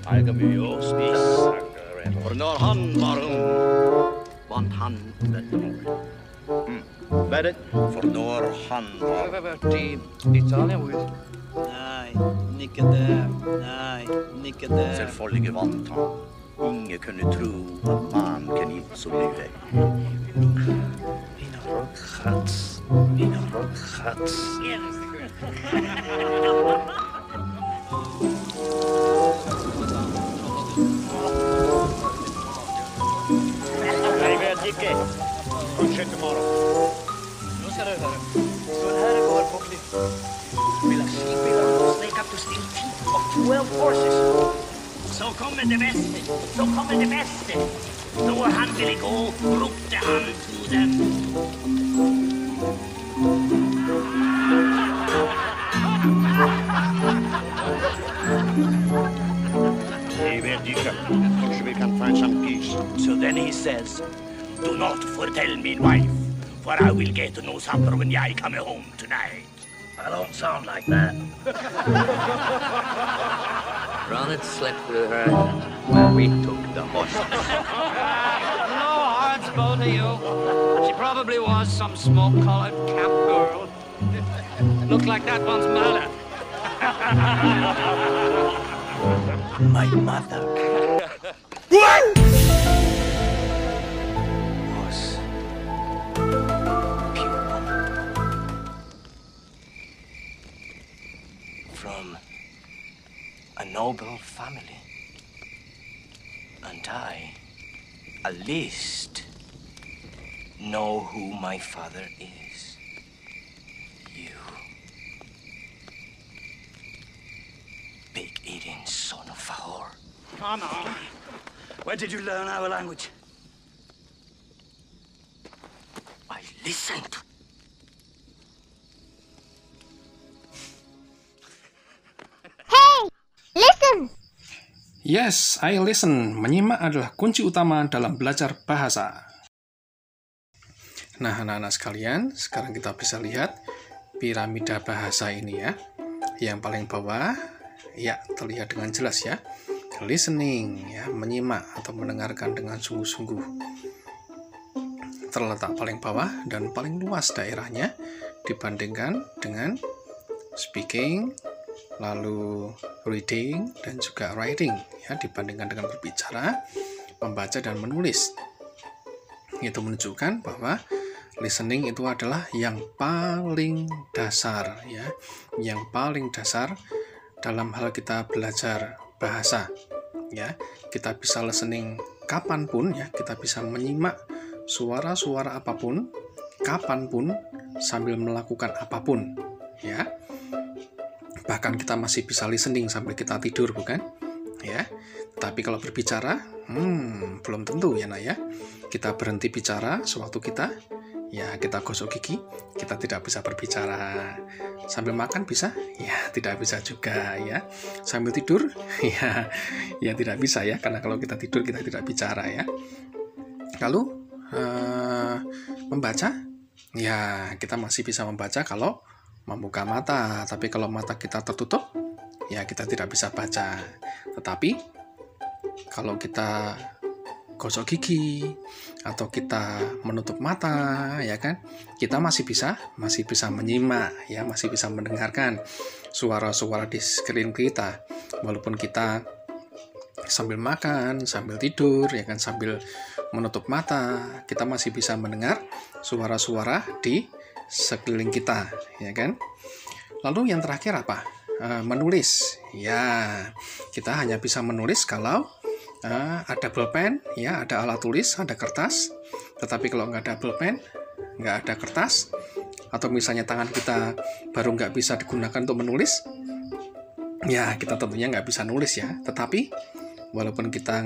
Aika myös niissäkään. Ornohan varum. Want han better. Better for Norhan varum. Italien with. Nej, nicke där. Nej, nicke där. Selvfølgelig vant han. Ingen kunne tro at man kan gi så lyve. Mina rockats. Mina rockats. Nicke. Fortsätt imorgon. Nu ska du höra. Så här går på klipp. Vill skipbilar snake up to steal teeth of 12 horses. Så kommer det bästa, så kommer det bästa. Då han ville gå, ropte han till dem. Jeg vet ikke. Kanskje vi kan find some peace. So then he says, do not foretell me wife, for I will get to know supper when I come home tonight. I don't sound like that. Ronald slept with her when we took the horses. No hearts, both of you. She probably was some smoke-colored camp girl. Look like that one's mother. My mother Was pure. From a noble family. And I, at least, know who my father is. You. Pig-eating son of a whore. Come on. Where did you learn our language? I listened. Yes, I listen. Menyimak adalah kunci utama dalam belajar bahasa. Nah, anak-anak sekalian, sekarang kita bisa lihat piramida bahasa ini ya. Yang paling bawah, ya terlihat dengan jelas ya. Listening, ya menyimak atau mendengarkan dengan sungguh-sungguh. Terletak paling bawah dan paling luas daerahnya dibandingkan dengan speaking, lalu reading, dan juga writing, ya dibandingkan dengan berbicara, membaca, dan menulis. Itu menunjukkan bahwa listening itu adalah yang paling dasar, ya, yang paling dasar dalam hal kita belajar bahasa. Ya, kita bisa listening kapanpun, ya, kita bisa menyimak suara-suara apapun, kapanpun, sambil melakukan apapun, ya. Bahkan kita masih bisa listening sambil kita tidur, bukan? Ya. Tapi kalau berbicara, belum tentu ya, nak ya. Kita berhenti bicara sewaktu kita gosok gigi, kita tidak bisa berbicara. Sambil makan bisa? Ya, tidak bisa juga ya. Sambil tidur? Ya tidak bisa ya, karena kalau kita tidur kita tidak bicara ya. Lalu membaca? Ya, kita masih bisa membaca kalau membuka mata, tapi kalau mata kita tertutup, ya kita tidak bisa baca. Tetapi kalau kita gosok gigi atau kita menutup mata, ya kan, kita masih bisa menyimak, ya masih bisa mendengarkan suara-suara di sekeliling kita, walaupun kita sambil makan, sambil tidur, ya kan, sambil menutup mata, kita masih bisa mendengar suara-suara di sekeliling kita, ya kan. Lalu yang terakhir apa? Menulis. Ya, kita hanya bisa menulis kalau ada pulpen, ya, ada alat tulis, ada kertas. Tetapi kalau nggak ada pulpen, nggak ada kertas, atau misalnya tangan kita baru nggak bisa digunakan untuk menulis, ya kita tentunya nggak bisa nulis ya. Tetapi walaupun kita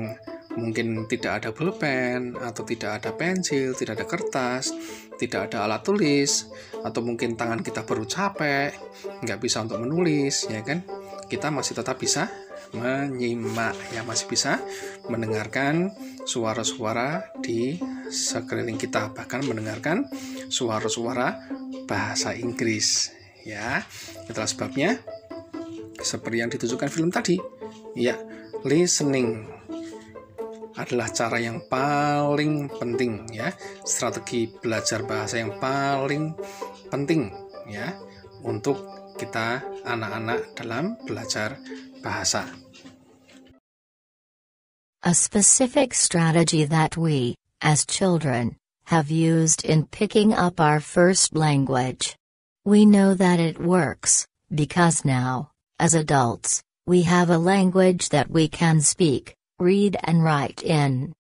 mungkin tidak ada pulpen, atau tidak ada pensil, tidak ada kertas, tidak ada alat tulis, atau mungkin tangan kita baru capek, nggak bisa untuk menulis, ya kan? Kita masih tetap bisa menyimak, ya masih bisa mendengarkan suara-suara di sekeliling kita, bahkan mendengarkan suara-suara bahasa Inggris, ya. Itulah sebabnya seperti yang ditunjukkan film tadi, ya, listening adalah cara yang paling penting, ya, strategi belajar bahasa yang paling penting, ya, untuk kita anak-anak dalam belajar bahasa. A specific strategy that we, as children, have used in picking up our first language. We know that it works, because now, as adults, we have a language that we can speak, read and write in.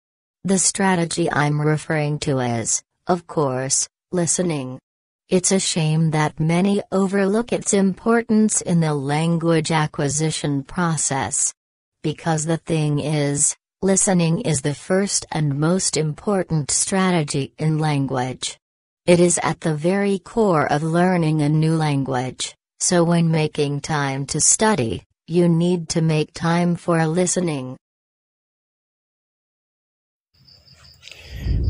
The strategy I'm referring to is, of course, listening. It's a shame that many overlook its importance in the language acquisition process. Because the thing is, listening is the first and most important strategy in language. It is at the very core of learning a new language, so when making time to study, you need to make time for listening.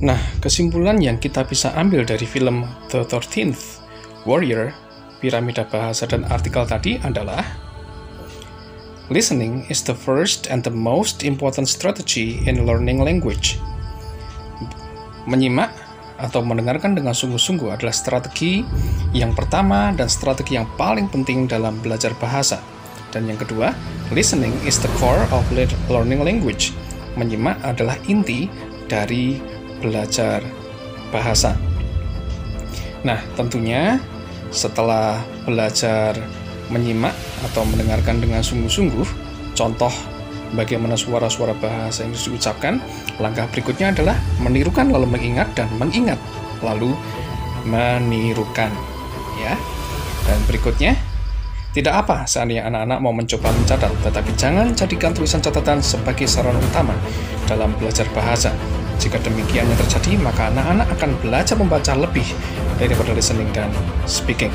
Nah, kesimpulan yang kita bisa ambil dari film The 13th Warrior, Piramida Bahasa dan Artikel tadi adalah listening is the first and the most important strategy in learning language. Menyimak atau mendengarkan dengan sungguh-sungguh adalah strategi yang pertama dan strategi yang paling penting dalam belajar bahasa. Dan yang kedua, listening is the core of learning language. Menyimak adalah inti dari belajar bahasa. Nah, tentunya setelah belajar menyimak atau mendengarkan dengan sungguh-sungguh, contoh bagaimana suara-suara bahasa Inggris diucapkan, langkah berikutnya adalah menirukan lalu mengingat dan mengingat lalu menirukan, ya. Dan berikutnya, tidak apa seandainya anak-anak mau mencoba mencatat, tetapi jangan jadikan tulisan catatan sebagai saran utama dalam belajar bahasa. Jika demikian yang terjadi, maka anak-anak akan belajar membaca lebih daripada listening dan speaking.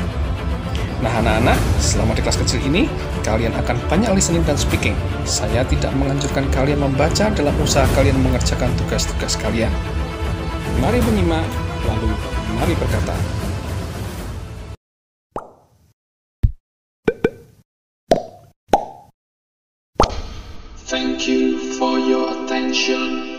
Nah, anak-anak, selama di kelas kecil ini, kalian akan banyak listening dan speaking. Saya tidak menganjurkan kalian membaca dalam usaha kalian mengerjakan tugas-tugas kalian. Mari menyimak, lalu mari berkata. Thank you for your attention.